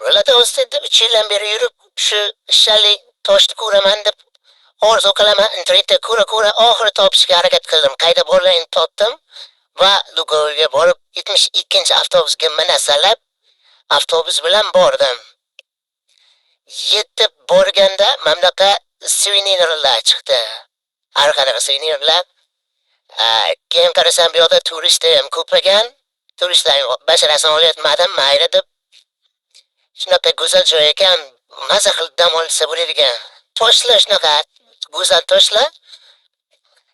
Bo'ladi o'stida 3 yildan beri yurib, shu ishalik toshni ko'raman deb orzu qilaman. Internetda ko'ra oxiri topishga harakat qildim. Qayda borlarini topdim va Lugovga borib 72-avtobusga minasalab, avtobus bilan bordim. Yetib borganda mamlaqa suvenirlar chiqdi. Har qanaqa suvenirlar. Keyin qarasam bu yoqda turistlar ham ko'paygan. Turistlarning basharasini olayotmadim, mayli deb. Shunaqa go'zal joy ekan, maza qilib dam olsa bo'ladigan. Toshlar shunaqa go'zal toshlar.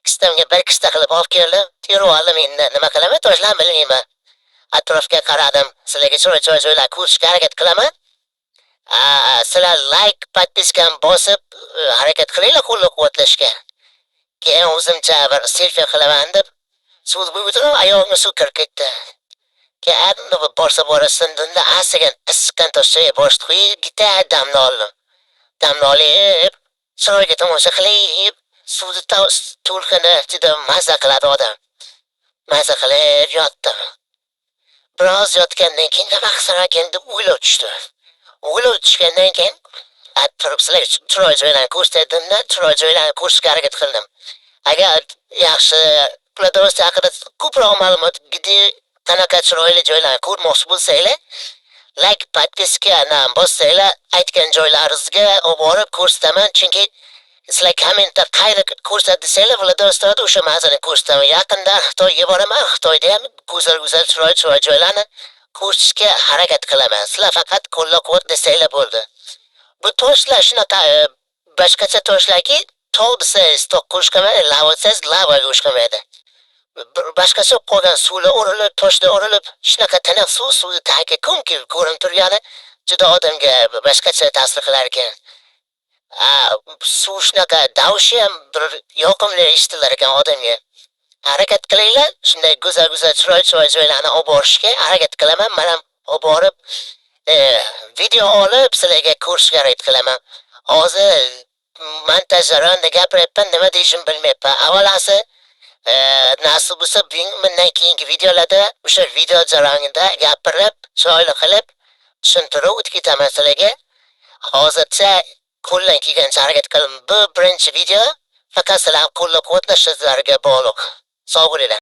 Kistamga bir kista qilib olib keldim. Terib oldim endi nima qilaman, toshlarni bilmayman. Atrofga qaradim. Sizlarga joylar ko'rishga harakat qilaman. Sizlar like, podpiskani bosib harakat qilinglar qo'llab-quvvatlashga. Keyin o'zimcha bir selfie qilaman deb suv buyurdim, oyog'imga suv kirib ketdi. Keyin borsa dinda asagan issiqqan toshga boshni qo'yib gita damni oldim. Damni olib, chiroyga tomosha qilib, suvni to'lqini juda maza qiladi odam. Maza qilib yotdim. Biroz yotgandan keyin nima qilsam ekan deb o'ylab tushdim. O'ylab tushgandan keyin turib sizlarga chiroy joylarni ko'rsatdimda, chiroy joylarni ko'rishga harakat qildim. Agar yaxshi Pladosti haqida ko'proq ma'lumot qanaqa chiroyli joylarni ko'rmoqchi bo'lsanglar, like, podpiskani bossanglar, aytgan joylaringizga olib borib ko'rsataman, chunki sizlar kommentda qayerda ko'rsat desanglar, Vladivostokda o'sha manzarani ko'rsataman. Yaqinda Xitoyga boraman, Xitoyda ham go'zal chiroyli joylarni ko'rishga harakat qilaman. Sizlar faqat qo'llab-quvvat desanglar bo'ldi. Bu toshlar shunaqa boshqacha toshlarki, tog' desangiz tog' qo'shqamaydi, lava desangiz lavaga qo'shqamaydi. Boshqacha qolgan suvlar urilib, toshlar urilib, shunaqa tiniq suv tagiga ko'mki ko'rinib turgani juda odamga boshqacha ta'sir qilar ekan. Suv shunaqa davushi ham bir yoqimli eshitilar ekan odamga. Harakat qilinglar, shunday go'zal chiroyli joylarni olib borishga harakat qilaman. Men ham olib borib video olib sizlarga ko'rishga harakat qilaman. Hozir montaj jarayonida gapiryapman, nima deyishimni bilmayapman. Avvalasi nasib bo'lsa bundan keyingi videolarda o'sha video jarayonida gapirib, chiroyli qilib tushuntirib o'tib ketaman sizlarga. Hozircha qo'ldan kelgancha harakat qilaman. Bu birinchi video, faqat sizlar qo'llab-quvvatlashlaringizga bog'liq. Sog' bo'linglar.